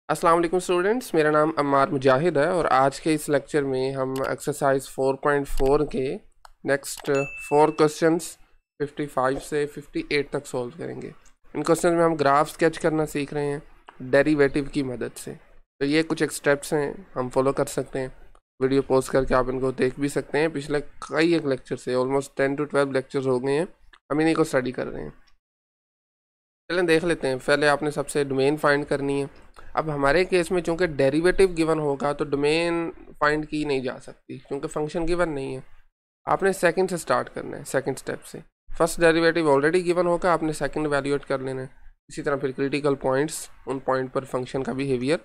अस्सलाम वालेकुम स्टूडेंट्स, मेरा नाम अम्मार मुजाहिद है और आज के इस लेक्चर में हम एक्सरसाइज 4.4 के नेक्स्ट 4 क्वेश्चंस 55 से 58 तक सॉल्व करेंगे। इन क्वेश्चंस में हम ग्राफ स्केच करना सीख रहे हैं डेरिवेटिव की मदद से। तो ये कुछ एक स्टेप्स हैं, हम फॉलो कर सकते हैं। वीडियो पोस्ट करके आप इनको देख भी सकते हैं। पिछले कई एक लेक्चर से ऑलमोस्ट 10 to 12 लेक्चर्स हो गए हैं, हम इन्हीं को स्टडी कर रहे हैं। चलें देख लेते हैं। पहले आपने सबसे डोमेन फाइंड करनी है। अब हमारे केस में चूंकि डेरिवेटिव गिवन होगा तो डोमेन फाइंड की नहीं जा सकती क्योंकि फंक्शन गिवन नहीं है। आपने सेकंड से स्टार्ट करना है, सेकंड स्टेप से। फर्स्ट डेरिवेटिव ऑलरेडी गिवन होगा, आपने सेकंड वैल्यूएट कर लेना है। इसी तरह फिर क्रिटिकल पॉइंट्स, उन पॉइंट पर फंक्शन का बिहेवियर,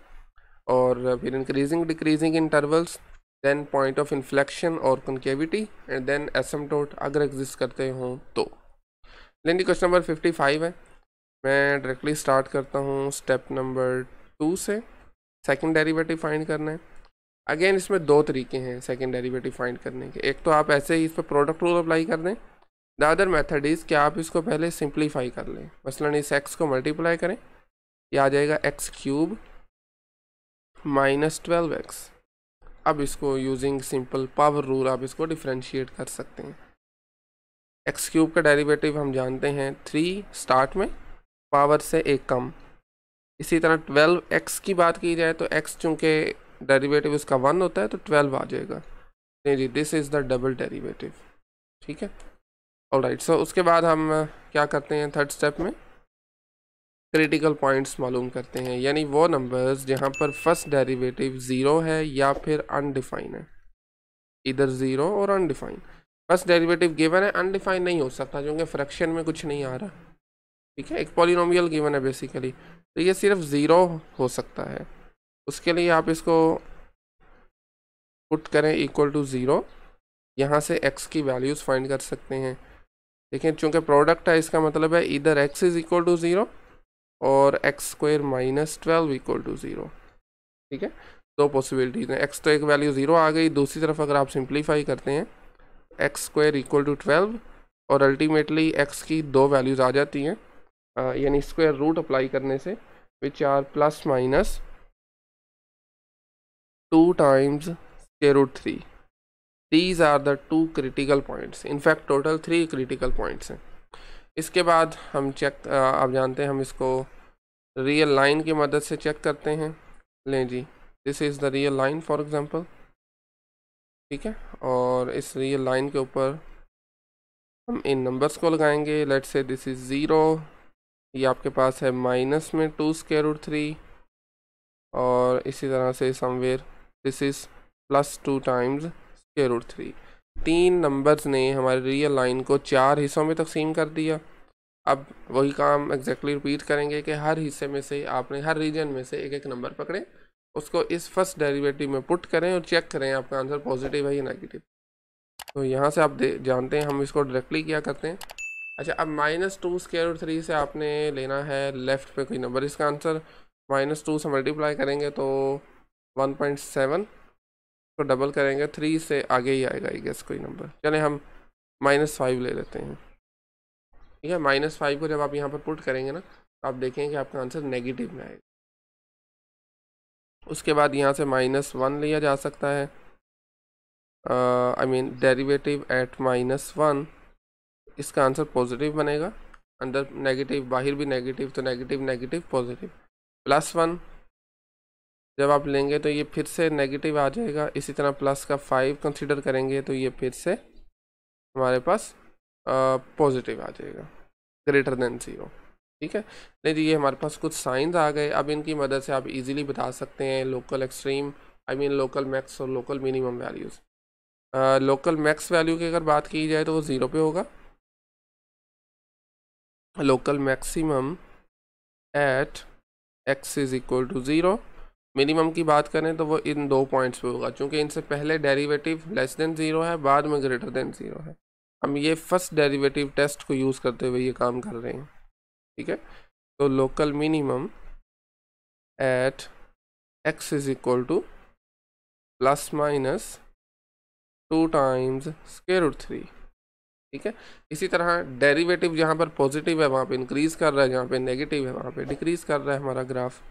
और फिर increasing decreasing intervals, then point of inflection और कॉन्केविटी, एंड देन एसिम्पटोट अगर एग्जिस्ट करते हों तो। लेकिन क्वेश्चन नंबर 55 है। मैं डायरेक्टली स्टार्ट करता हूँ स्टेप नंबर 2 से। सेकंड डेरिवेटिव फाइंड करना है। अगेन इसमें दो तरीके हैं सेकंड डेरिवेटिव फाइंड करने के। एक तो आप ऐसे ही इस पर प्रोडक्ट रूल अप्लाई कर दें। द अदर मेथड इज़ कि आप इसको पहले सिंप्लीफाई कर लें। मसलन इस x को मल्टीप्लाई करें, ये आ जाएगा x³ - 12x। अब इसको यूजिंग सिंपल पावर रूल आप इसको डिफ्रेंशिएट कर सकते हैं। x³ का डेरिवेटिव हम जानते हैं 3 स्टार्ट में, पावर से एक कम। इसी तरह 12x की बात की जाए तो x चूँकि डेरिवेटिव उसका 1 होता है तो 12 आ जाएगा। नहीं जी, this is the double derivative. ठीक है, ऑलराइट। सो उसके बाद हम क्या करते हैं, थर्ड स्टेप में क्रिटिकल पॉइंट्स मालूम करते हैं, यानी वो नंबर्स जहाँ पर फर्स्ट डेरिवेटिव 0 है या फिर अनडिफाइन है। इधर 0 और अनडिफाइन। फर्स्ट डेरिवेटिव गिवन है, अनडिफाइन नहीं हो सकता क्योंकि फ्रैक्शन में कुछ नहीं आ रहा। ठीक है, एक पॉलिनोमियल गिवन है बेसिकली, तो ये सिर्फ 0 हो सकता है। उसके लिए आप इसको पुट करें इक्वल टू 0। यहाँ से x की वैल्यूज़ फाइंड कर सकते हैं। देखिए चूँकि प्रोडक्ट है, इसका मतलब है इधर x इज़ इक्वल टू 0 और x² - 12 इक्वल टू 0। ठीक है, दो पॉसिबिलिटीज़ हैं। x तो एक वैल्यू 0 आ गई, दूसरी तरफ अगर आप सिंप्लीफाई करते हैं x² इक्वल टू 12 और अल्टीमेटली x की दो वैल्यूज़ आ जाती हैं, यानी स्क्वायर रूट अप्लाई करने से, which are ± 2 times √3। These are the 2 critical points. In fact total 3 critical points हैं। इसके बाद हम चेक, आप जानते हैं हम इसको रियल लाइन की मदद से चेक करते हैं। लें जी, this is the real line for example. ठीक है, और इस रियल लाइन के ऊपर हम इन नंबर्स को लगाएंगे। लेट्स से दिस इज़ 0, ये आपके पास है माइनस में 2√3, और इसी तरह से somewhere this is +2 times √3। 3 numbers ने हमारी रियल लाइन को 4 हिस्सों में तकसीम कर दिया। अब वही काम एग्जैक्टली रिपीट करेंगे कि हर हिस्से में से आपने, हर रीजन में से एक एक नंबर पकड़े, उसको इस फर्स्ट डेरिवेटिव में पुट करें और चेक करें आपका आंसर पॉजिटिव है या नेगेटिव। तो यहाँ से आप जानते हैं हम इसको डायरेक्टली क्या करते हैं। अच्छा, अब -2√3 से आपने लेना है लेफ़्ट पे कोई नंबर। इसका आंसर -2 से मल्टीप्लाई करेंगे तो 1.7 को डबल करेंगे 3 से आगे ही आएगा आई गेस कोई नंबर। चले हम -5 ले लेते हैं। ठीक है, -5 को जब आप यहाँ पर पुट करेंगे ना तो आप देखेंगे कि आपका आंसर नेगेटिव में आएगा। उसके बाद यहाँ से -1 लिया जा सकता है, आई मीन डेरिवेटिव एट -1। इसका आंसर पॉजिटिव बनेगा। अंदर नेगेटिव, बाहर भी नेगेटिव, तो नेगेटिव नेगेटिव पॉजिटिव। +1 जब आप लेंगे तो ये फिर से नेगेटिव आ जाएगा। इसी तरह प्लस का 5 कंसिडर करेंगे तो ये फिर से हमारे पास पॉजिटिव आ जाएगा, ग्रेटर देन 0। ठीक है, नहीं ये हमारे पास कुछ साइंस आ गए। अब इनकी मदद से आप इजीली बता सकते हैं local extreme, I mean local max और local minimum values. Local max value की अगर बात की जाए तो वो 0 पे होगा। Local maximum at x is equal to 0। Minimum की बात करें तो वो इन 2 पॉइंट्स पे होगा, क्योंकि इनसे पहले डेरिवेटिव लेस देन 0 है, बाद में ग्रेटर देन 0 है। हम ये फर्स्ट डेरिवेटिव टेस्ट को यूज़ करते हुए ये काम कर रहे हैं। ठीक है, तो local minimum at x is equal to ±2 times √3। ठीक है, इसी तरह डेरिवेटिव जहाँ पर पॉजिटिव है वहाँ पे इंक्रीज़ कर रहा है, जहाँ पे नेगेटिव है वहाँ पे डिक्रीज़ कर रहा है हमारा ग्राफ।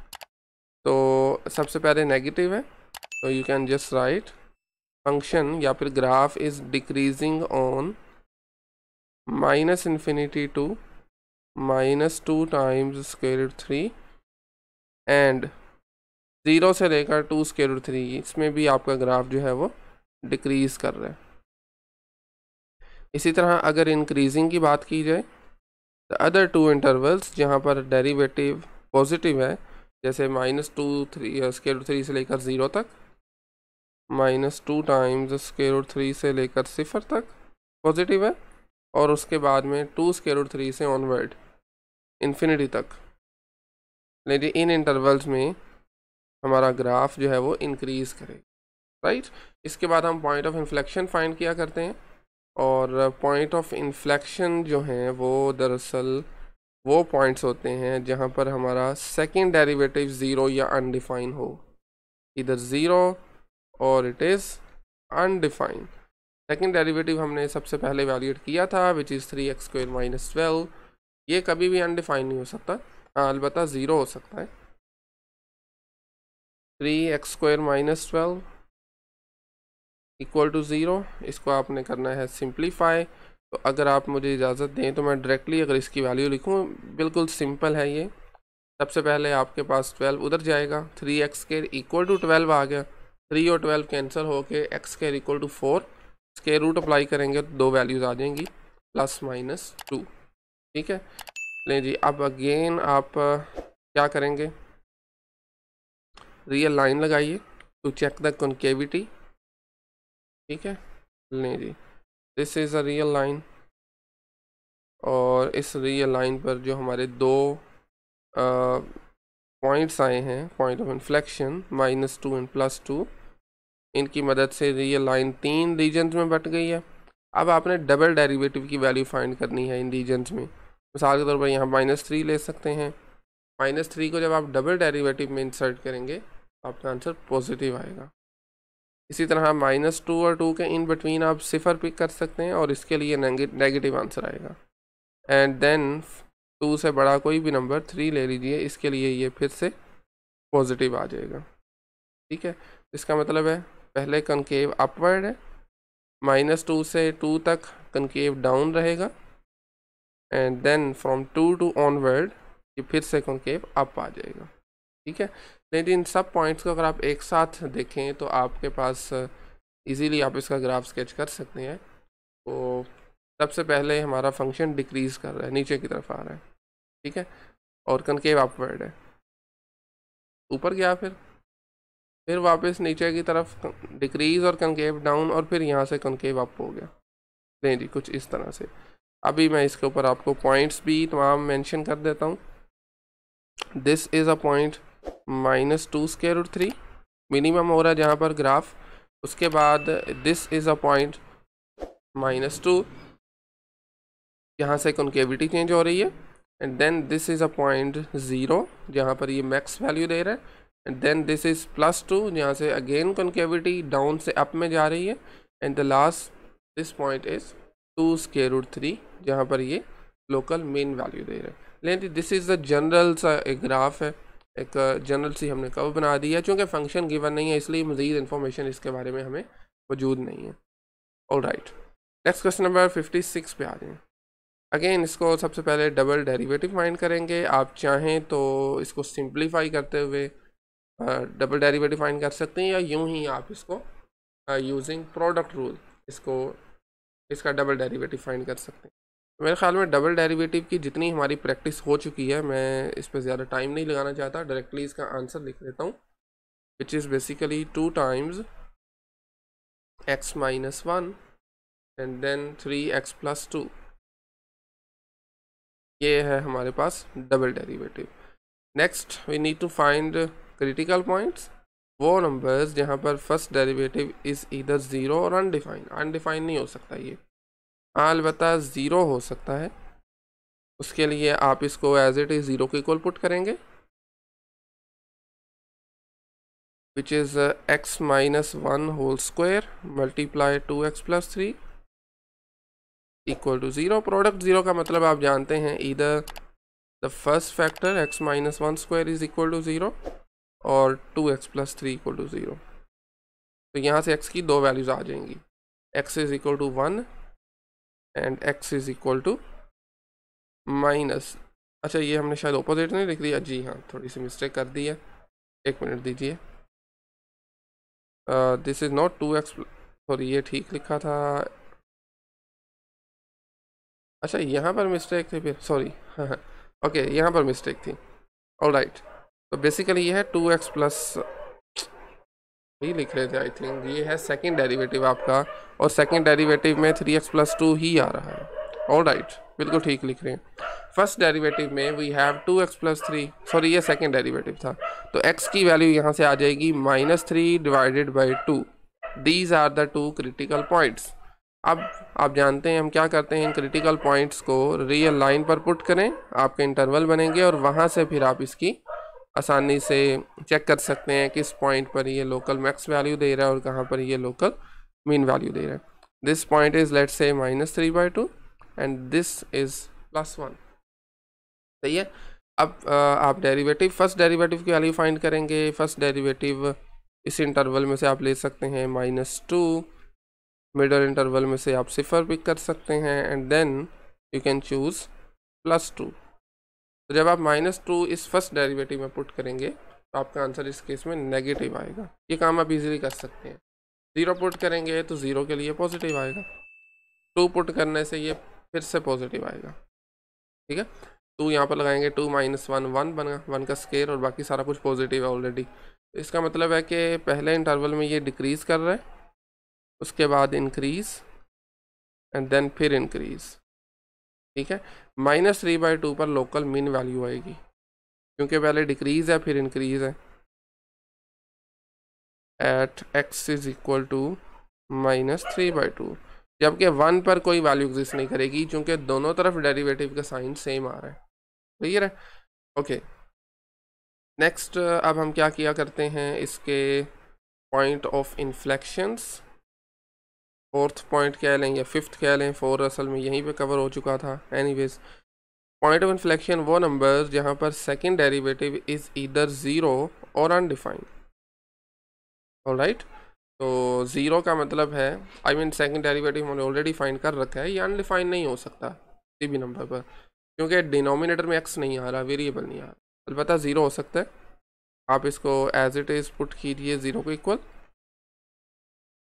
तो सबसे पहले नेगेटिव है, तो you can just write function या फिर graph is decreasing on minus infinity to -2 times square root 3 and 0 से लेकर 2 स्क्वायर रूट 3, इसमें भी आपका ग्राफ जो है वो डिक्रीज कर रहा है। इसी तरह अगर इंक्रीजिंग की बात की जाए तो अदर टू इंटरवल्स जहाँ पर डेरिवेटिव पॉजिटिव है, जैसे -2 स्क्वायर रूट 3 से लेकर 0 तक, -2 टाइम्स स्क्वायर रूट 3 से लेकर 0 तक पॉजिटिव है, और उसके बाद में 2 स्क्वायर रूट 3 से ऑनवर्ड इन्फिनिटी तक, लेकिन इन इंटरवल्स में हमारा ग्राफ जो है वो इंक्रीज करेगा, राइट। इसके बाद हम पॉइंट ऑफ इन्फ्लेक्शन फाइंड किया करते हैं, और पॉइंट ऑफ इन्फ्लेक्शन जो हैं वो दरअसल वो पॉइंट्स होते हैं जहाँ पर हमारा सेकंड डेरिवेटिव ज़ीरो या अनडिफाइन हो, इधर ज़ीरो और it is undefined. Second derivative हमने सबसे पहले वैल्यूएट किया था विच इज़ 3x² - 12, ये कभी भी अनडिफाइन नहीं हो सकता, हाँ अलबत्ता ज़ीरो हो सकता है। 3x² - 12 इक्वल टू ज़ीरो, इसको आपने करना है सिंप्लीफाई। तो अगर आप मुझे इजाज़त दें तो मैं डायरेक्टली अगर इसकी वैल्यू लिखूं, बिल्कुल सिंपल है ये। सबसे पहले आपके पास 12 उधर जाएगा, 3x² इक्वल टू 12 आ गया, 3 और 12 कैंसिल होके x² equal to 4, square root apply करेंगे तो दो वैल्यूज़ आ जाएंगी +-2, ठीक है। लें जी, अब अगेन आप क्या करेंगे, रियल लाइन लगाइए टू चेक द कॉन्केविटी, ठीक है। लें जी, this is a real line, और इस रियल लाइन पर जो हमारे दो पॉइंट्स आए हैं, पॉइंट ऑफ इन्फ्लेक्शन -2 एंड +2, इनकी मदद से रियल लाइन 3 रीजन्स में बट गई है। अब आपने डबल डेरिवेटिव की वैल्यू फाइंड करनी है इन रीजन्स में। मिसाल के तौर पर यहाँ -3 ले सकते हैं, -3 को जब आप डबल डेरिवेटिव में इंसर्ट करेंगे तो आपका आंसर पॉजिटिव आएगा। इसी तरह -2 और 2 के इन बिटवीन आप 0 पिक कर सकते हैं और इसके लिए नेगेटिव आंसर आएगा। एंड देन 2 से बड़ा कोई भी नंबर 3 ले लीजिए, इसके लिए ये फिर से पॉजिटिव आ जाएगा, ठीक है। इसका मतलब है पहले कनकेव अपवर्ड है, -2 से 2 तक कनकेव डाउन रहेगा, and then from 2 to onward ये फिर से कनकेव अप आ जाएगा, ठीक है। लेकिन इन सब पॉइंट्स को अगर आप एक साथ देखें तो आपके पास इजीली आप इसका ग्राफ स्केच कर सकते हैं। तो सबसे पहले हमारा फंक्शन डिक्रीज़ कर रहा है, नीचे की तरफ आ रहा है, ठीक है, और कनकेव अपवर्ड है, ऊपर गया फिर वापस नीचे की तरफ डिक्रीज़ और कनकेव डाउन, और फिर यहाँ से कनकेव अप हो गया। नहीं जी, कुछ इस तरह से। अभी मैं इसके ऊपर आपको पॉइंट्स भी तमाम मेंशन कर देता हूँ। This is a point -2 square root 3 minimum हो रहा है जहाँ पर ग्राफ, उसके बाद दिस इज़ अ पॉइंट -2, यहाँ से कॉन्केविटी चेंज हो रही है, and then this is a point 0 जहाँ पर ये मैक्स वैल्यू दे रहा है, एंड देन दिस इज़ +2 जहाँ से अगेन कॉन्केविटी डाउन से अप में जा रही है, and the last this point is 2 square root 3 जहाँ पर ये लोकल मेन वैल्यू दे रहा है। लेकिन दिस इज़ द जनरल सा एक ग्राफ है, एक जनरल सी हमने कर्व बना दी है, चूँकि फंक्शन गिवन नहीं है इसलिए मज़ीद इन्फॉर्मेशन इसके बारे में हमें मौजूद नहीं है। ऑलराइट, नेक्स्ट क्वेश्चन नंबर 56 पे आ जाएँ। अगेन इसको सबसे पहले डबल डेरिवेटिव फाइंड करेंगे। आप चाहें तो इसको सिंप्लीफाई करते हुए डबल डेरिवेटिव फाइंड कर सकते हैं, या यूं ही आप इसको यूजिंग प्रोडक्ट रूल इसका डबल डेरिवेटिव फाइंड कर सकते हैं। मेरे ख्याल में डबल डेरिवेटिव की जितनी हमारी प्रैक्टिस हो चुकी है, मैं इस पर ज़्यादा टाइम नहीं लगाना चाहता, डायरेक्टली इसका आंसर लिख देता हूँ, which is basically 2 times x - 1 and then 3x + 2। ये है हमारे पास double derivative. Next we need to find critical points, वो नंबर्स जहाँ पर फर्स्ट डेरिवेटिव इज़ ईदर 0 और अनडिफाइन नहीं हो सकता ये, अलबत्ता 0 हो सकता है। उसके लिए आप इसको एज इट इज़ 0 के इक्वल पुट करेंगे, which is x - 1 whole square multiply 2x + 3 equal to 0। Product 0 का मतलब आप जानते हैं, either the first factor x - 1 square is equal to 0, और 2x+3 = 0। तो यहाँ से x की दो वैल्यूज़ आ जाएंगी, x = 1 एंड x = माइनस, अच्छा ये हमने शायद ऑपोजिट नहीं लिख दिया, जी हाँ थोड़ी सी मिस्टेक कर दी है, एक मिनट दीजिए। This is not 2x, sorry ये ठीक लिखा था, अच्छा यहाँ पर मिस्टेक थी फिर, सॉरी हाँ हाँ ओके यहाँ पर मिस्टेक थी, ऑलराइट। तो बेसिकली ये है 2x+ ही लिख रहे थे आई थिंक, ये है सेकंड डेरिवेटिव आपका, और सेकंड डेरिवेटिव में 3x+2 ही आ रहा है, ऑलराइट बिल्कुल ठीक लिख रहे हैं। फर्स्ट डेरिवेटिव में वी हैव 2x+3, सॉरी ये सेकंड डेरिवेटिव था, तो x की वैल्यू यहाँ से आ जाएगी -3/2। These are the two critical points. अब आप जानते हैं हम क्या करते हैं, इन क्रिटिकल पॉइंट्स को रियल लाइन पर पुट करें, आपके इंटरवल बनेंगे और वहाँ से फिर आप इसकी आसानी से चेक कर सकते हैं किस पॉइंट पर ये लोकल मैक्स वैल्यू दे रहा है और कहाँ पर ये लोकल मीन वैल्यू दे रहा है। This point is let's say -3/2 and this is +1, सही है। अब आप डेरिवेटिव, फर्स्ट डेरिवेटिव की वैल्यू फाइंड करेंगे। फर्स्ट डेरिवेटिव इस इंटरवल में से आप ले सकते हैं -2, मिडल इंटरवल में से आप 0 पिक कर सकते हैं and then you can choose +2। तो जब आप -2 इस फर्स्ट डेरिवेटिव में पुट करेंगे तो आपका आंसर इस केस में नेगेटिव आएगा। ये काम आप इजीली कर सकते हैं। 0 पुट करेंगे तो 0 के लिए पॉजिटिव आएगा, 2 पुट करने से ये फिर से पॉजिटिव आएगा, ठीक है। 2 यहाँ पर लगाएंगे, 2 - 1 1 बना, 1 का स्केयर और बाकी सारा कुछ पॉजिटिव है ऑलरेडी। तो इसका मतलब है कि पहले इंटरवल में ये डिक्रीज़ कर रहा है, उसके बाद इंक्रीज़ एंड देन फिर इंक्रीज़, ठीक है। -3/2 पर लोकल मीन वैल्यू आएगी, क्योंकि पहले डिक्रीज़ है फिर इंक्रीज़ है। एट x = -3/2, जबकि 1 पर कोई वैल्यू एग्जिस्ट नहीं करेगी, क्योंकि दोनों तरफ डेरिवेटिव का साइन सेम आ रहा है, क्लियर है। ओके नेक्स्ट, अब हम क्या किया करते हैं, इसके point of inflections, fourth point कह लें या फिफ्थ कह लें, 4 असल में यहीं पे कवर हो चुका था। एनीवेज, पॉइंट ऑफ इन्फ्लेक्शन वो नंबर्स जहाँ पर सेकंड डेरिवेटिव इज़ ईदर 0 और अनडिफाइंड, ऑलराइट। तो 0 का मतलब है, आई मीन सेकंड डेरिवेटिव हमने ऑलरेडी फाइंड कर रखा है, ये अनडिफाइंड नहीं हो सकता किसी भी नंबर पर, क्योंकि डिनोमिनेटर में x नहीं आ रहा, वेरिएबल नहीं आ रहा। अलबत्ता 0 हो सकता है, आप इसको एज इट इज़ पुट कीजिए, 0 को equal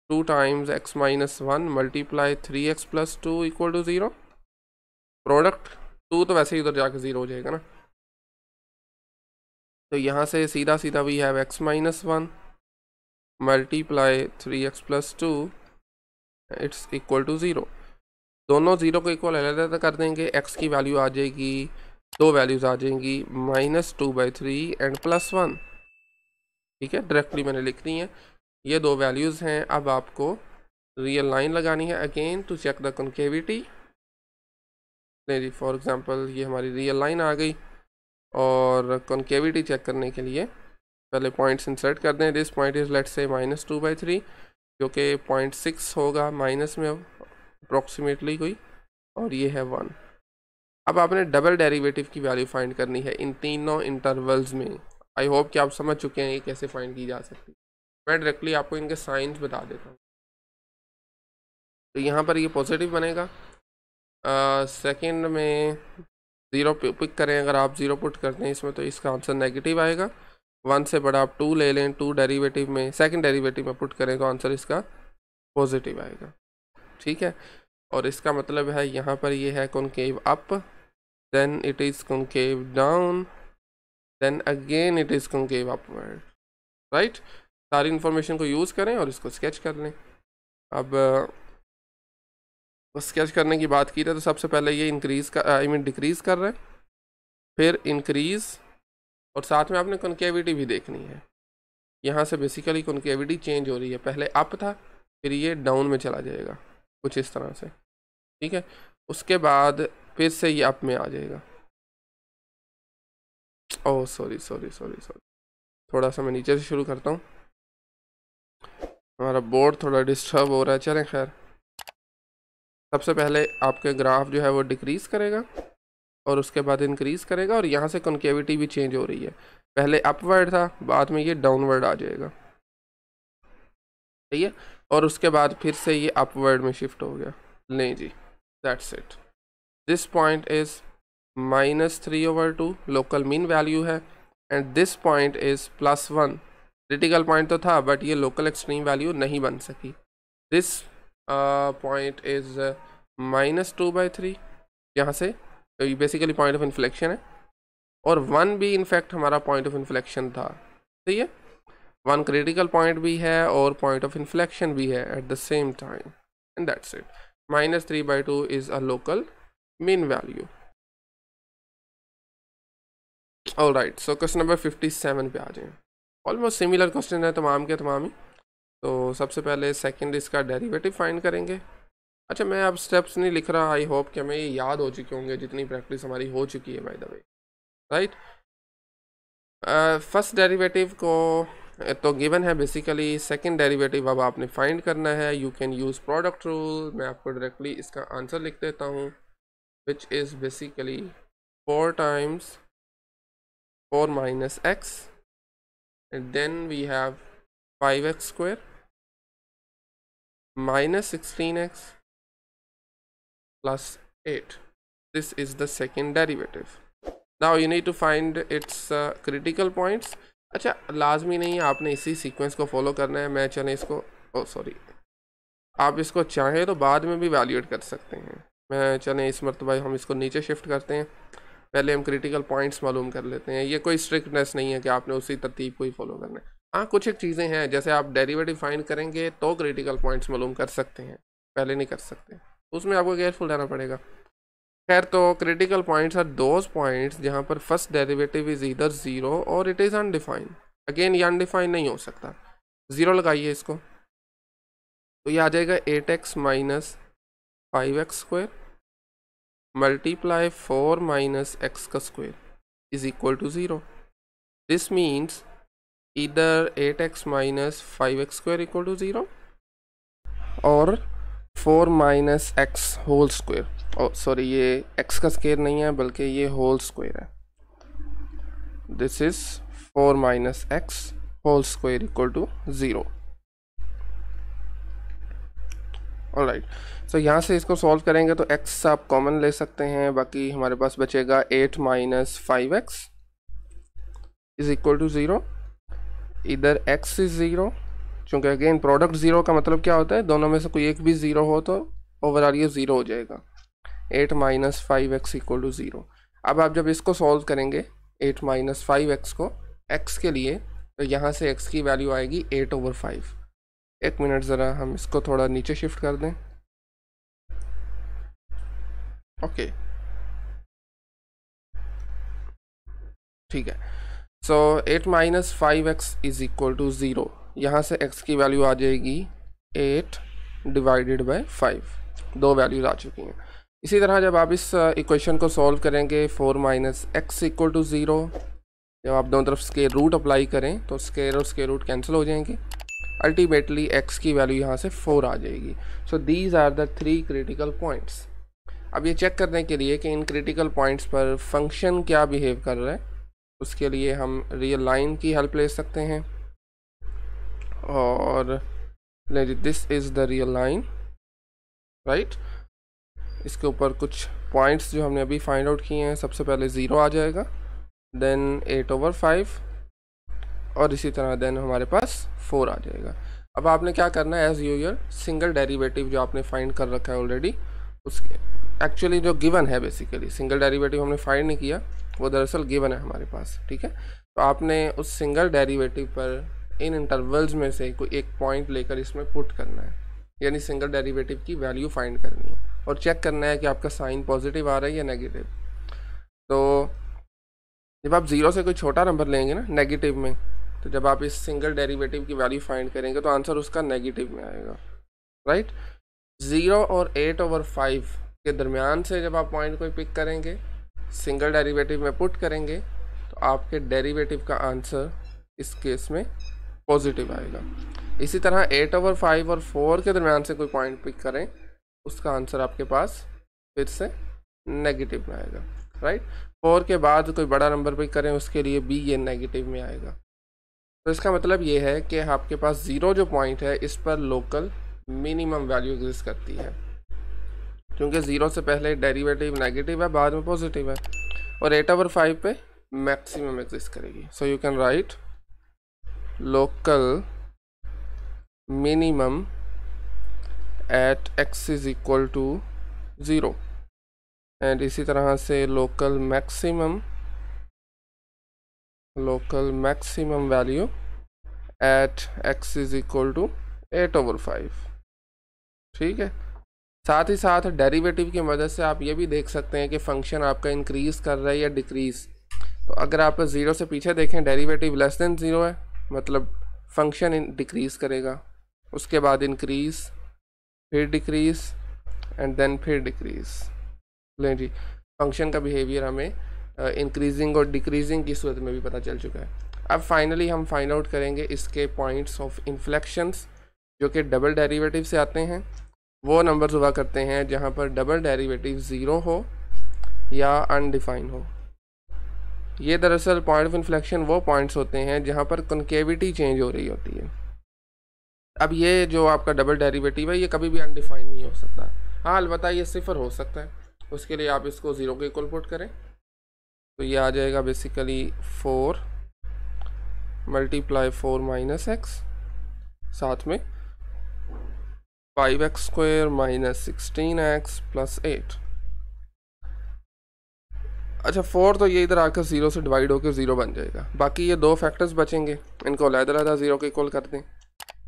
2 times x - 1 × 3x+2 = 0। Product 2 तो वैसे ही उधर जाके 0 हो जाएगा ना, तो यहाँ से सीधा सीधा we have x - 1 × 3x+2 it's equal to 0। दोनों 0 को इक्वल अलग कर देंगे, x की वैल्यू आ जाएगी, दो वैल्यूज़ आ जाएंगी -2/3 एंड +1, ठीक है। डायरेक्टली मैंने लिख दी है, ये दो वैल्यूज़ हैं। अब आपको रियल लाइन लगानी है again to check the concavity. जी फॉर एग्जांपल ये हमारी रियल लाइन आ गई, और कॉन्केविटी चेक करने के लिए पहले पॉइंट्स इंसर्ट कर दें। This point is let's say -2/3, जो कि 0.6 होगा माइनस में अप्रॉक्सीमेटली कोई, और ये है 1। अब आपने डबल डेरिवेटिव की वैल्यू फाइंड करनी है इन तीनों इंटरवल्स में। आई होप कि आप समझ चुके हैं ये कैसे फाइंड की जा सकती है। मैं डायरेक्टली आपको इनके साइंस बता देता हूँ। तो यहाँ पर ये पॉजिटिव बनेगा, सेकंड में 0 पिक करें, अगर आप 0 पुट करते हैं इसमें तो इसका आंसर नेगेटिव आएगा। 1 से बड़ा आप 2 ले लें, 2 डेरिवेटिव में सेकंड डेरिवेटिव में पुट करें तो आंसर इसका पॉजिटिव आएगा, ठीक है। और इसका मतलब है यहाँ पर ये है concave up, then it is concave down, then again it is concave upward, right. सारी इन्फॉर्मेशन को यूज़ करें और इसको स्केच कर लें। अब स्केच करने की बात की तो सबसे पहले ये इंक्रीज़ का आई मीन डिक्रीज़ कर रहा है, फिर इंक्रीज़, और साथ में आपने कॉन्केविटी भी देखनी है। यहाँ से बेसिकली कॉन्केविटी चेंज हो रही है, पहले अप था फिर ये डाउन में चला जाएगा कुछ इस तरह से, ठीक है। उसके बाद फिर से ये अप में आ जाएगा। ओह सॉरी, थोड़ा सा मैं नीचे से शुरू करता हूँ, हमारा बोर्ड थोड़ा डिस्टर्ब हो रहा है। चलें खैर, सबसे पहले आपके ग्राफ जो है वो डिक्रीज़ करेगा और उसके बाद इंक्रीज़ करेगा, और यहाँ से कॉन्केविटी भी चेंज हो रही है। पहले अपवर्ड था, बाद में ये डाउनवर्ड आ जाएगा, सही है। और उसके बाद फिर से ये अपवर्ड में शिफ्ट हो गया। नहीं जी, that's it. This point is -3/2 local mean value है, and this point is +1। Critical point तो था बट ये लोकल एक्सट्रीम वैल्यू नहीं बन सकी। दिस पॉइंट इज -2/3, यहाँ से तो ये बेसिकली पॉइंट ऑफ इन्फ्लेक्शन है, और 1 भी इनफैक्ट हमारा पॉइंट ऑफ इन्फ्लेक्शन था, सही है। 1 क्रिटिकल पॉइंट भी है और पॉइंट ऑफ इन्फ्लेक्शन भी है at the same time, and that's it. -3/2 is a local mean value. Alright, so question number 57 पे आ जाएं। ऑलमोस्ट सिमिलर क्वेश्चन है तमाम के तमाम ही। तो सबसे पहले सेकंड इसका डेरिवेटिव फाइंड करेंगे। अच्छा, मैं अब स्टेप्स नहीं लिख रहा, आई होप कि हमें ये याद हो चुके होंगे जितनी प्रैक्टिस हमारी हो चुकी है by the way, right. First derivative को तो गिवन है बेसिकली, सेकंड डेरिवेटिव अब आपने फाइंड करना है। You can use product rule. मैं आपको डायरेक्टली इसका आंसर लिख देता हूँ, which is basically 4 times 4 minus x, and then we have 5x square minus 16x plus 8. This is the second derivative. Now you need to find its critical points. अच्छा, लाजमी नहीं है आपने इसी सीक्वेंस को फॉलो करना है। मैं चले इसको आप इसको चाहें तो बाद में भी वैल्यूएट कर सकते हैं। मैं चलें इस मरतबा हम इसको नीचे शिफ्ट करते हैं, पहले हम क्रिटिकल पॉइंट्स मालूम कर लेते हैं। ये कोई स्ट्रिक्टनेस नहीं है कि आपने उसी तरतीब को ही फॉलो करना है। हाँ, कुछ एक चीज़ें हैं, जैसे आप डेरिवेटिव फाइंड करेंगे तो क्रिटिकल पॉइंट्स मालूम कर सकते हैं, पहले नहीं कर सकते, उसमें आपको केयरफुल रहना पड़ेगा। खैर, तो critical points are those points जहाँ पर फर्स्ट डेरिवेटिव इज़ ईदर 0 और इट इज़ अनडिफाइंड। अगेन ये अनडिफाइंड नहीं हो सकता। 0 लगाइए इसको, तो ये आ जाएगा 8x minus 5x square multiply 4 minus x का square is equal to 0. This means either 8x minus 5x square equal to 0 or 4 minus x whole square. Oh sorry, ये x का स्क्वायर नहीं है बल्कि ये होल स्क्वायर है। This is 4 minus x whole square equal to 0. Alright, सो यहाँ से इसको सॉल्व करेंगे तो x आप कॉमन ले सकते हैं, बाकी हमारे पास बचेगा 8 minus 5x is equal to 0। इधर x इज 0, चूँकि अगेन प्रोडक्ट 0 का मतलब क्या होता है, दोनों में से कोई एक भी 0 हो तो ओवरऑल ये 0 हो जाएगा। 8 minus 5x इक्वल टू 0। अब आप जब इसको सॉल्व करेंगे 8 minus 5x को x के लिए, तो यहाँ से x की वैल्यू आएगी 8/5। एक मिनट ज़रा हम इसको थोड़ा नीचे शिफ्ट कर दें। ओके, ठीक है। So 8 minus 5x is equal to 0। यहाँ से x की वैल्यू आ जाएगी 8 डिवाइडेड बाय 5। दो वैल्यूज आ चुकी हैं। इसी तरह जब आप इस इक्वेशन को सॉल्व करेंगे 4 minus x इक्वल टू 0, जब आप दोनों तरफ स्क्वायर रूट अप्लाई करें तो स्क्वायर और स्क्वायर रूट कैंसिल हो जाएंगे। अल्टीमेटली x की वैल्यू यहाँ से 4 आ जाएगी। So these are the 3 critical points. अब ये चेक करने के लिए कि इन क्रिटिकल पॉइंट्स पर फंक्शन क्या बिहेव कर रहा है, उसके लिए हम रियल लाइन की हेल्प ले सकते हैं। और this is the real line, right. इसके ऊपर कुछ पॉइंट्स जो हमने अभी फाइंड आउट किए हैं, सबसे पहले 0 आ जाएगा, देन 8/5 और इसी तरह देन हमारे पास 4 आ जाएगा। अब आपने क्या करना है, एज़ यूजुअल सिंगल डेरिवेटिव जो आपने फाइंड कर रखा है ऑलरेडी, उसके एक्चुअली जो गिवन है, बेसिकली सिंगल डेरिवेटिव हमने फाइंड नहीं किया, वो दरअसल गिवन है हमारे पास, ठीक है। तो आपने उस सिंगल डेरिवेटिव पर इन इंटरवल्स में से कोई एक पॉइंट लेकर इसमें पुट करना है, यानी सिंगल डेरिवेटिव की वैल्यू फाइंड करनी है और चेक करना है कि आपका साइन पॉजिटिव आ रहा है या नेगेटिव। तो जब आप 0 से कोई छोटा नंबर लेंगे ना नेगेटिव में, तो जब आप इस सिंगल डेरिवेटिव की वैल्यू फाइंड करेंगे तो आंसर उसका नेगेटिव में आएगा, राइट। 0 और 8/5 के दरमियान से जब आप पॉइंट कोई पिक करेंगे, सिंगल डेरिवेटिव में पुट करेंगे, तो आपके डेरिवेटिव का आंसर इस केस में पॉजिटिव आएगा। इसी तरह 8/5 और 4 के दरमियान से कोई पॉइंट पिक करें, उसका आंसर आपके पास फिर से नेगेटिव में आएगा। राइट। 4 के बाद कोई बड़ा नंबर पिक करें उसके लिए भी ये नेगेटिव में आएगा। तो इसका मतलब ये है कि आपके पास 0 जो पॉइंट है इस पर लोकल मिनिमम वैल्यू एग्जिस्ट करती है, क्योंकि 0 से पहले डेरिवेटिव नेगेटिव है, बाद में पॉजिटिव है, और 8/5 पे मैक्सिमम एग्जिस्ट करेगी। So you can write local minimum at x is equal to 0, and इसी तरह से local maximum value at x is equal to 8/5। ठीक है। साथ ही साथ डेरिवेटिव की मदद से आप ये भी देख सकते हैं कि फंक्शन आपका इंक्रीज़ कर रहा है या डिक्रीज़। तो अगर आप 0 से पीछे देखें, डेरिवेटिव लेस देन 0 है, मतलब फंक्शन डिक्रीज़ करेगा, उसके बाद इंक्रीज़, फिर डिक्रीज़ एंड देन फिर डिक्रीज़। लें जी, फंक्शन का बिहेवियर हमें इंक्रीजिंग और डिक्रीजिंग की सूरत में भी पता चल चुका है। अब फाइनली हम फाइंड आउट करेंगे इसके पॉइंट्स ऑफ इन्फ्लेक्शंस जो कि डबल डेरिवेटिव से आते हैं। वो नंबर्स हुआ करते हैं जहाँ पर डबल डेरिवेटिव 0 हो या अनडिफाइन हो। ये दरअसल पॉइंट ऑफ इन्फ्लेक्शन वो पॉइंट्स होते हैं जहाँ पर कॉन्केविटी चेंज हो रही होती है। अब ये जो आपका डबल डेरिवेटिव है ये कभी भी अनडिफाइन नहीं हो सकता। हाँ, अलबत्ता ये सिफर हो सकता है। उसके लिए आप इसको 0 के इक्वल पुट करें तो ये आ जाएगा बेसिकली 4 × 4 - x, साथ में 5x² - 16x + 8। अच्छा, 4 तो ये इधर आकर 0 से डिवाइड होकर 0 बन जाएगा। बाकी ये दो फैक्टर्स बचेंगे, इनको अलग-अलग 0 के इक्वल कर दें।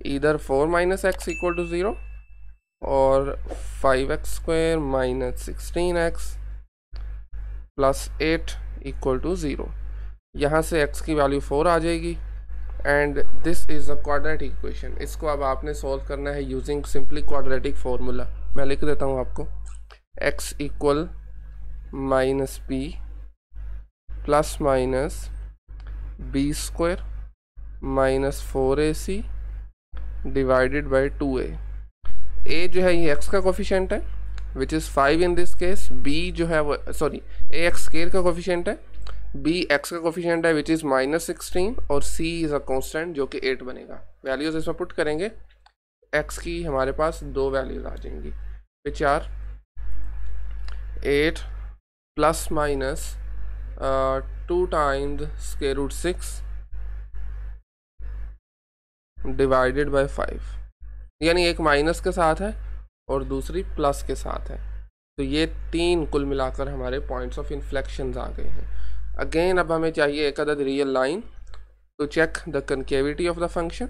इधर 4 - x इक्वल टू 0 और 5x² - 16x + 8 इक्वल टू 0। यहाँ से x की वैल्यू 4 आ जाएगी and this is a quadratic equation. इसको अब आपने सॉल्व करना है यूजिंग सिंपली क्वाड्रेटिक फार्मूला। मैं लिख देता हूँ आपको, x equal -b ± b² - 4ac divided by 2a। a जो है ये x का कोफिशिएंट है which is 5 in this case. b जो है वो ax² का कोफिशिएंट है, b x का कोफिशिएंट है विच इज़ -16, और c इज़ अ कांस्टेंट जो कि 8 बनेगा। वैल्यूज़ इसमें पुट करेंगे, x की हमारे पास दो वैल्यूज़ आ जाएंगी which are 8 ± 2 times √6 divided by 5, यानी एक माइनस के साथ है और दूसरी प्लस के साथ है। तो ये तीन कुल मिलाकर हमारे पॉइंट्स ऑफ इन्फ्लेक्शंस आ गए हैं। अगेन अब हमें चाहिए एक अदद real line to check the concavity of the function.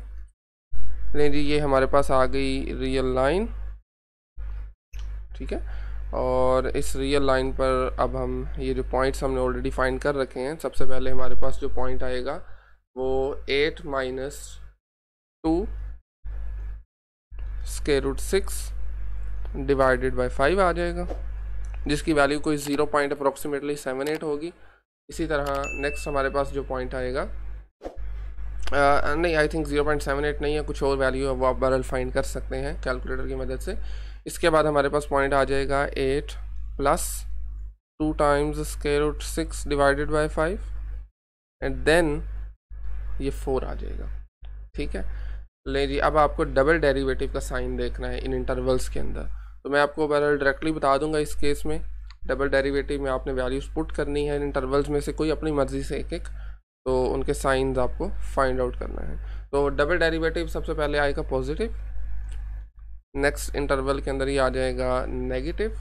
नहीं जी, ये हमारे पास आ गई रियल लाइन, ठीक है। और इस रियल लाइन पर अब हम ये जो पॉइंट्स हमने ऑलरेडी फाइंड कर रखे हैं, सबसे पहले हमारे पास जो पॉइंट आएगा वो 8 - 2 √6 डिवाइडेड बाई 5 आ जाएगा, जिसकी वैल्यू कोई 0 पॉइंट अप्रॉक्सीमेटली 78 होगी। इसी तरह नेक्स्ट हमारे पास जो पॉइंट आएगा नहीं, आई थिंक 0.78 नहीं है, कुछ और वैल्यू है, वो आप बहरहाल फाइंड कर सकते हैं कैलकुलेटर की मदद से। इसके बाद हमारे पास पॉइंट आ जाएगा 8 + 2 times √6 divided by 5 and then ये 4 आ जाएगा, ठीक है। ले जी, अब आपको डबल डेरिवेटिव का साइन देखना है इन इंटरवल्स के अंदर। तो मैं आपको बहरहाल डायरेक्टली बता दूंगा इस केस में डबल डेरिवेटिव में आपने वैल्यूज पुट करनी है इन इंटरवल्स में से कोई अपनी मर्ज़ी से एक एक, तो उनके साइंस आपको फाइंड आउट करना है। तो डबल डेरिवेटिव सबसे पहले आएगा पॉजिटिव, नेक्स्ट इंटरवल के अंदर ही आ जाएगा नेगेटिव,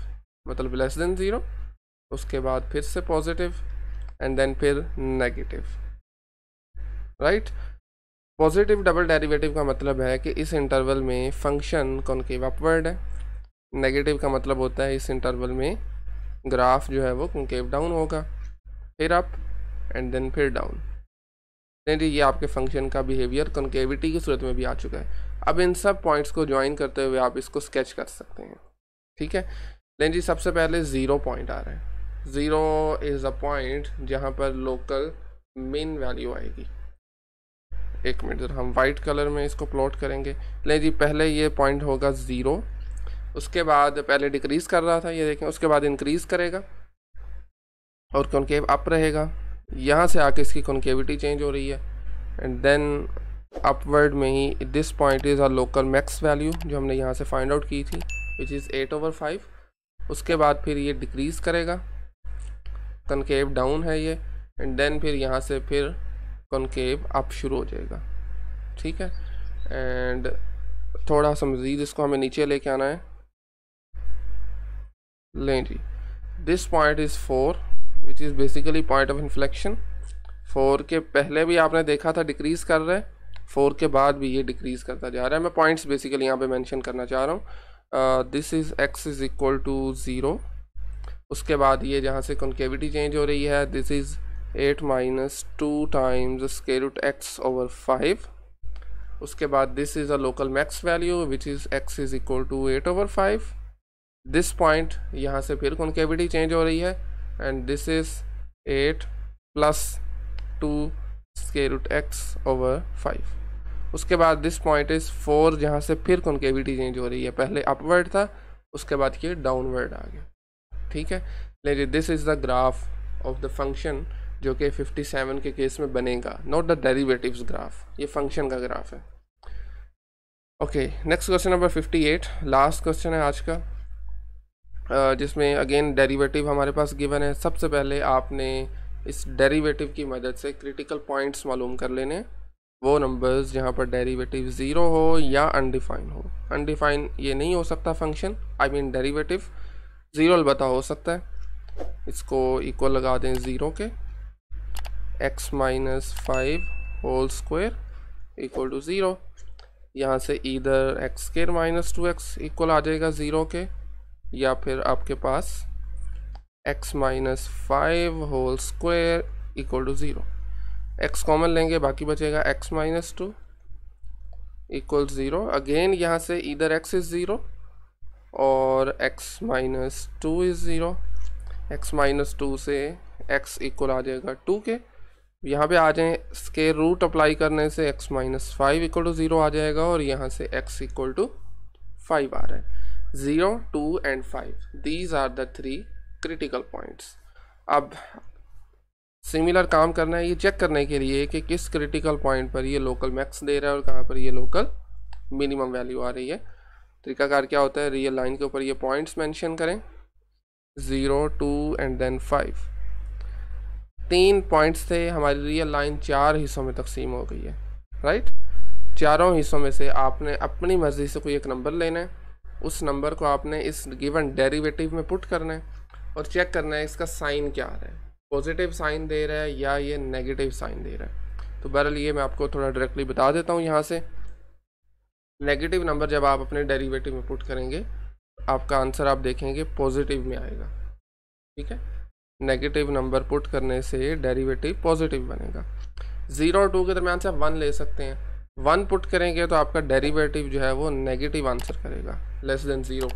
मतलब लेस देन 0, उसके बाद फिर से पॉजिटिव एंड देन फिर negative, right. Positive double derivative का मतलब है कि इस इंटरवल में फंक्शन कॉन्केव अपवर्ड है। नेगेटिव का मतलब होता है इस इंटरवल में ग्राफ जो है वो कॉन्केव डाउन होगा, फिर अप एंड देन फिर डाउन। जी, ये आपके फंक्शन का बिहेवियर कॉन्केविटी की सूरत में भी आ चुका है। अब इन सब पॉइंट्स को ज्वाइन करते हुए आप इसको स्केच कर सकते हैं, ठीक है। लेकिन जी सबसे पहले 0 पॉइंट आ रहा है। 0 इज़ अ पॉइंट जहाँ पर लोकल मिन वैल्यू आएगी। एक मिनट, जरा हम वाइट कलर में इसको प्लॉट करेंगे। ले जी, पहले ये पॉइंट होगा 0, उसके बाद पहले डिक्रीज़ कर रहा था, ये देखें, उसके बाद इंक्रीज़ करेगा, और कॉन्केव अप रहेगा। यहाँ से आके इसकी कॉन्केविटी चेंज हो रही है एंड देन अपवर्ड में ही this point is our local max value जो हमने यहाँ से फाइंड आउट की थी विच इज़ 8/5। उसके बाद फिर ये डिक्रीज़ करेगा, कॉन्केव डाउन है ये, एंड देन फिर यहाँ से फिर कॉन्केव अप शुरू हो जाएगा। ठीक है, एंड थोड़ा सा मज़ीद इसको हमें नीचे लेके आना है। लें जी, this point is 4 which is basically point of inflection. 4 के पहले भी आपने देखा था डिक्रीज़ कर रहा है, 4 के बाद भी ये डिक्रीज़ करता जा रहा है। मैं पॉइंट्स बेसिकली यहाँ पे मेंशन करना चाह रहा हूँ। This is x is equal to 0। उसके बाद ये जहाँ से कॉन्केविटी चेंज हो रही है, this is 8 - 2 times square root x/5। उसके बाद this is a local max value which is x is equal to 8/5। This point यहाँ से फिर कॉन्केविटी चेंज हो रही है and this is 8 + 2 square root x/5। उसके बाद दिस पॉइंट इज़ 4 जहाँ से फिर कॉन्केविटी चेंज हो रही है, पहले अपवर्ड था उसके बाद ये डाउनवर्ड आ गया। ठीक है, लेकिन this is the graph of the function जो कि 57 के केस में बनेगा, नॉट द डेरिवेटिव्स ग्राफ, ये फंक्शन का ग्राफ है। Okay, next question number 58, last question है आज का, जिसमें अगेन डेरिवेटिव हमारे पास गिवन है। सबसे पहले आपने इस डेरिवेटिव की मदद से क्रिटिकल पॉइंट्स मालूम कर लेने, वो नंबर्स जहाँ पर डेरिवेटिव 0 हो या अनडिफाइन हो। अनडिफाइन ये नहीं हो सकता फंक्शन, आई मीन डेरिवेटिव, 0 अलबत्ता हो सकता है। इसको इक्वल लगा दें 0 के, x - 5 whole square equal to 0। यहाँ से इधर x² - 2x इक्वल आ जाएगा 0 के, या फिर आपके पास x - 5 whole square equal to 0। x common लेंगे, बाकी बचेगा x - 2 इक्वल 0। अगेन यहाँ से इधर x इज़ 0 और x - 2 इज़ 0। x - 2 से x इक्वल आ जाएगा 2 के। यहाँ पे आ जाएं, स्क्वायर रूट अप्लाई करने से x - 5 इक्वल टू 0 आ जाएगा और यहाँ से x इक्वल टू 5 आ रहा है। 0, 2 and 5, these are the 3 critical points. अब सिमिलर काम करना है ये चेक करने के लिए कि किस क्रिटिकल पॉइंट पर ये लोकल मैक्स दे रहा है और कहाँ पर ये लोकल मिनिमम वैल्यू आ रही है। तरीकाकार क्या होता है, रियल लाइन के ऊपर ये पॉइंट्स मेंशन करें, 0, 2 एंड देन 5। 3 पॉइंट्स थे, हमारी रियल लाइन 4 हिस्सों में तकसीम हो गई है, राइट। चारों हिस्सों में से आपने अपनी मर्ज़ी से कोई एक नंबर लेना है, उस नंबर को आपने इस गिवन डेरिवेटिव में पुट करना है और चेक करना है इसका साइन क्या आ रहा है, पॉजिटिव साइन दे रहा है या ये नेगेटिव साइन दे रहा है। तो बहरहाल ये मैं आपको थोड़ा डायरेक्टली बता देता हूँ। यहाँ से नेगेटिव नंबर जब आप अपने डेरिवेटिव में पुट करेंगे, आपका आंसर आप देखेंगे पॉजिटिव में आएगा। ठीक है, नेगेटिव नंबर पुट करने से डेरिवेटिव पॉजिटिव बनेगा। 0 और 2 के दरमियान से आप 1 ले सकते हैं, 1 पुट करेंगे तो आपका डेरिवेटिव जो है वो नेगेटिव आंसर करेगा, लेस देन 0।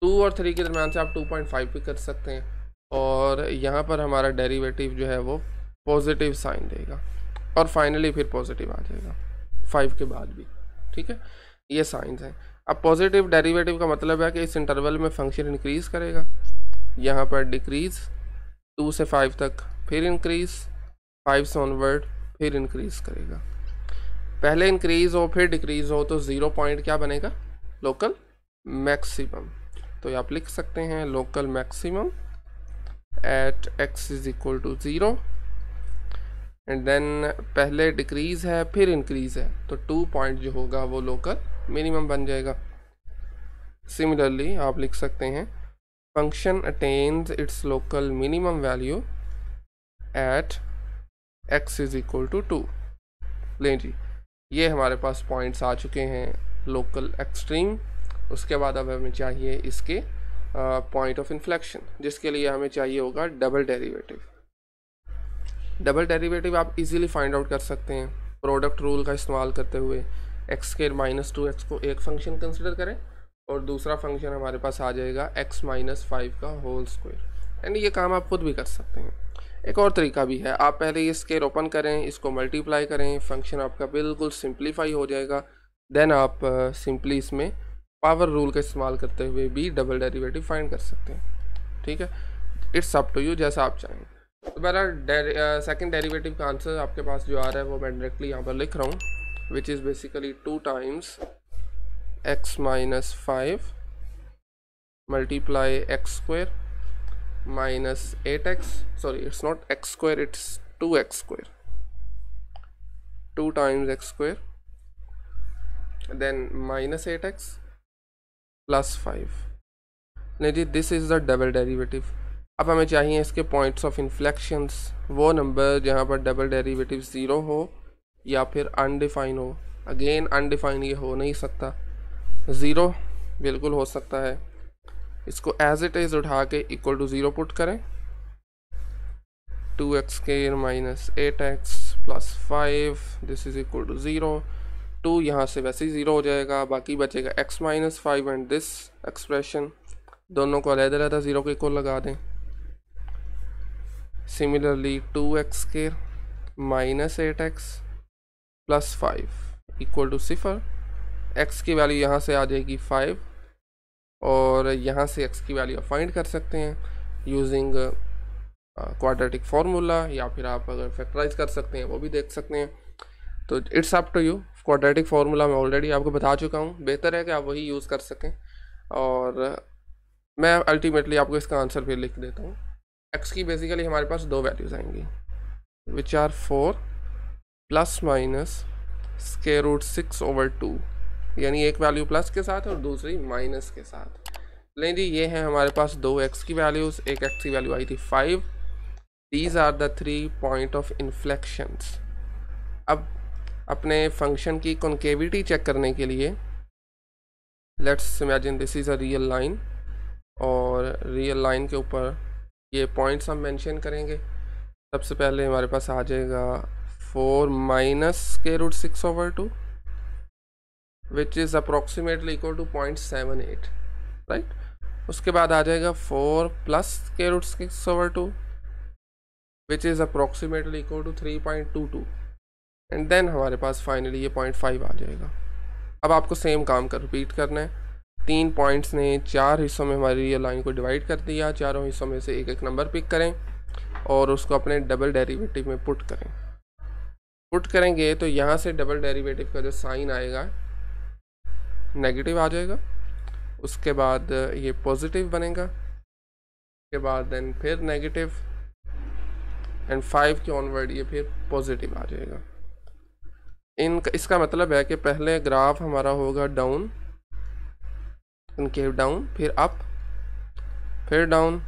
2 और 3 के दरमियान से आप 2.5 भी कर सकते हैं और यहाँ पर हमारा डेरिवेटिव जो है वो पॉजिटिव साइन देगा और फाइनली फिर पॉजिटिव आ जाएगा 5 के बाद भी। ठीक है, ये साइंस हैं। अब पॉजिटिव डेरिवेटिव का मतलब है कि इस इंटरवल में फंक्शन इंक्रीज़ करेगा, यहाँ पर डिक्रीज़ 2 से 5 तक, फिर इंक्रीज़ 5 से ऑनवर्ड, फिर इंक्रीज़ करेगा। पहले इंक्रीज़ हो फिर डिक्रीज़ हो तो 0 पॉइंट क्या बनेगा, लोकल मैक्सिमम। तो आप लिख सकते हैं local maximum at x is equal to 0 and then पहले डिक्रीज़ है फिर इंक्रीज़ है तो 2 पॉइंट जो होगा वो लोकल मिनिमम बन जाएगा। सिमिलरली आप लिख सकते हैं function attains its local minimum value at x is equal to 2। लें जी, ये हमारे पास पॉइंट्स आ चुके हैं लोकल एक्सट्रीम। उसके बाद अब हमें चाहिए इसके पॉइंट ऑफ इन्फ्लेक्शन, जिसके लिए हमें चाहिए होगा डबल डेरिवेटिव। डबल डेरिवेटिव आप इजीली फाइंड आउट कर सकते हैं प्रोडक्ट रूल का इस्तेमाल करते हुए। x² - 2x को एक फंक्शन कंसिडर करें और दूसरा फंक्शन हमारे पास आ जाएगा x - 5 का होल स्क्वायर। एंड ये काम आप खुद भी कर सकते हैं। एक और तरीका भी है, आप पहले ये स्क्वायर ओपन करें, इसको मल्टीप्लाई करें, फंक्शन आपका बिल्कुल सिंप्लीफाई हो जाएगा। देन आप सिंपली इसमें पावर रूल का इस्तेमाल करते हुए भी डबल डेरिवेटिव फाइंड कर सकते हैं। ठीक है, इट्स अप टू यू, जैसा आप चाहें। तो बहरहाल सेकंड डेरिवेटिव का आंसर आपके पास जो आ रहा है वो मैं डायरेक्टली यहाँ पर लिख रहा हूँ, which is basically 2 times x minus 5 multiply x square minus 8x, sorry it's not x square, it's 2x square, 2 times x square then minus 8x plus 5। नहीं जी, this is the double derivative. अब हमें चाहिए इसके points of inflections, वो number जहाँ पर double derivative zero हो या फिर अनडिफाइन हो। अगेन अनडिफाइन ये हो नहीं सकता, ज़ीरो बिल्कुल हो सकता है। इसको एज इट इज़ उठा के इक्वल टू ज़ीरो पुट करें, 2x square minus 8x plus 5, this is equal to zero. 2 यहाँ से वैसे ही ज़ीरो हो जाएगा, बाकी बचेगा x minus 5 and this expression, दोनों को अलग-अलग ज़ीरो के इक्वल लगा दें। Similarly 2x square minus 8x plus 5 equal to 0। x की वैल्यू यहाँ से आ जाएगी 5 और यहाँ से x की वैल्यू आप फाइंड कर सकते हैं यूजिंग क्वाड्रेटिक फार्मूला, या फिर आप अगर फैक्टराइज कर सकते हैं वो भी देख सकते हैं। तो it's up to you. Quadratic formula मैं ऑलरेडी आपको बता चुका हूँ, बेहतर है कि आप वही यूज़ कर सकें। और मैं अल्टीमेटली आपको इसका आंसर फिर लिख देता हूँ। x की बेसिकली हमारे पास 2 वैल्यूज़ आएंगी, which are 4 plus minus square root 6/2, यानी एक वैल्यू प्लस के साथ और दूसरी माइनस के साथ। लें जी, ये है हमारे पास 2 x की वैल्यूज़, एक x की वैल्यू आई थी 5। These are the 3 point of inflections. अब अपने फंक्शन की कॉन्केविटी चेक करने के लिए let's imagine this is a real line, और रियल लाइन के ऊपर ये पॉइंट्स हम मेंशन करेंगे। सबसे पहले हमारे पास आ जाएगा 4 minus square root 6/2 which is approximately equal to 0.78, right. उसके बाद आ जाएगा 4 plus square root 6/2 which is approximately equal to 3.22, and then हमारे पास फाइनली ये 0.5 आ जाएगा। अब आपको सेम काम कर रिपीट करना है। 3 पॉइंट्स ने 4 हिस्सों में हमारी रियल लाइन को डिवाइड कर दिया, चारों हिस्सों में से एक एक नंबर पिक करें और उसको अपने डबल डेरिवेटिव में पुट करें। पुट करेंगे तो यहाँ से डबल डेरिवेटिव का जो साइन आएगा नेगेटिव आ जाएगा, उसके बाद ये पॉजिटिव बनेगा, उसके बाद देन फिर नेगेटिव, एंड 5 के ऑनवर्ड ये फिर पॉजिटिव आ जाएगा। इसका मतलब है कि पहले ग्राफ हमारा होगा डाउन, कनकेव डाउन, फिर अप, फिर डाउन,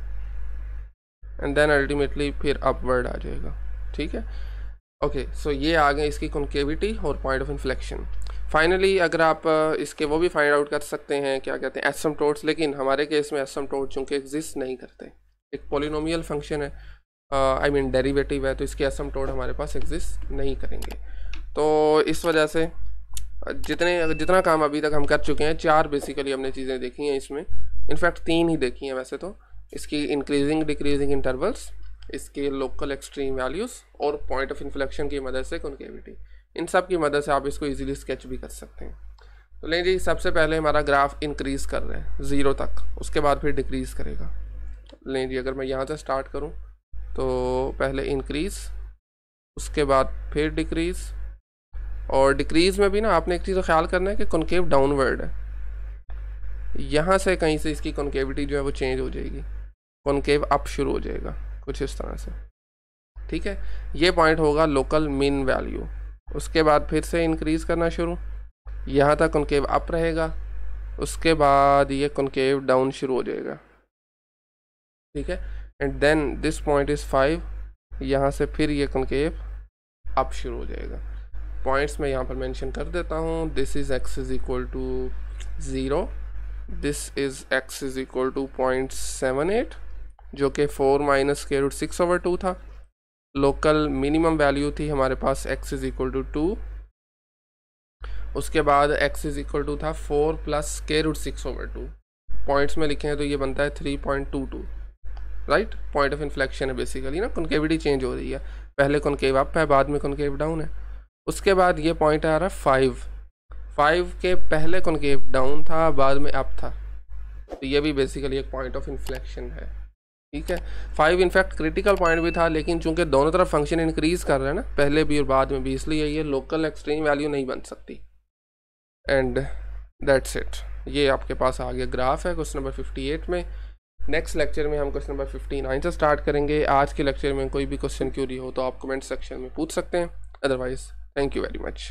एंड देन अल्टीमेटली फिर अपवर्ड आ जाएगा। ठीक है, ओके। सो ये आ गए इसकी कॉन्केविटी और पॉइंट ऑफ इन्फ्लेक्शन। फाइनली अगर आप इसके वो भी फाइंड आउट कर सकते हैं, क्या कहते हैं, एसिम्पटोट्स, लेकिन हमारे केस में एसिम्पटोट चूँकि एग्जिस्ट नहीं करते। एक पॉलिनोमियल फंक्शन है, आई मीन डेरिवेटिव है, तो इसके एसिम्पटोट हमारे पास एग्जिस्ट नहीं करेंगे। तो इस वजह से जितना काम अभी तक हम कर चुके हैं, 4 बेसिकली हमने चीज़ें देखी हैं इसमें, इनफैक्ट 3 ही देखी हैं वैसे तो। इसकी इंक्रीजिंग डिक्रीजिंग इंटरवल्स, इसके लोकल एक्सट्रीम वैल्यूज़ और पॉइंट ऑफ इन्फ्लेक्शन की मदद से कॉन्केविटी, इन सब की मदद से आप इसको इजीली स्केच भी कर सकते हैं। तो लें जी, सबसे पहले हमारा ग्राफ इंक्रीज़ कर रहा है 0 तक, उसके बाद फिर डिक्रीज़ करेगा। लें जी, अगर मैं यहाँ से स्टार्ट करूँ तो पहले इंक्रीज़, उसके बाद फिर डिक्रीज़, और डिक्रीज़ में भी ना आपने एक चीज़ का ख्याल करना है कि कॉन्केव डाउनवर्ड है। यहाँ से कहीं से इसकी कॉन्केविटी जो है वो चेंज हो जाएगी, कॉन्केव अप शुरू हो जाएगा कुछ इस तरह से। ठीक है, ये पॉइंट होगा लोकल मिन वैल्यू। उसके बाद फिर से इंक्रीज़ करना शुरू, यहाँ तक कॉन्केव अप रहेगा, उसके बाद ये कॉन्केव डाउन शुरू हो जाएगा। ठीक है, and then this point is 5, यहाँ से फिर ये कॉन्केव अप शुरू हो जाएगा। पॉइंट्स मैं यहाँ पर मेंशन कर देता हूँ। This is x is equal to 0, this is x is equal to 0.78, जो कि 4 माइनस स्क्वायर रूट 6/2 था। लोकल मिनिमम वैल्यू थी हमारे पास x इज़ इक्वल टू 2, उसके बाद x इज़ इक्वल टू था 4 प्लस स्क्वायर रूट 6/2। पॉइंट्स में लिखे हैं तो ये बनता है 3.22, राइट। पॉइंट ऑफ इन्फ्लेक्शन है बेसिकली ना, कॉन्केविटी चेंज हो रही है, पहले कॉन्केव अप है, बाद में कॉन्केव डाउन है। उसके बाद ये पॉइंट आ रहा है 5 के पहले कॉन्केव डाउन था, बाद में अप था, तो ये भी बेसिकली एक पॉइंट ऑफ इन्फ्लेक्शन है। ठीक है। 5 इनफैक्ट क्रिटिकल पॉइंट भी था, लेकिन चूंकि दोनों तरफ फंक्शन इंक्रीज कर रहे हैं ना, पहले भी और बाद में भी, इसलिए ये लोकल एक्सट्रीम वैल्यू नहीं बन सकती। And that's it. ये आपके पास आ गया ग्राफ है क्वेश्चन नंबर 58 में। नेक्स्ट लेक्चर में हम क्वेश्चन नंबर 59 से स्टार्ट करेंगे। आज के लेक्चर में कोई भी क्वेश्चन क्यूरी हो तो आप कमेंट सेक्शन में पूछ सकते हैं। Otherwise thank you very much.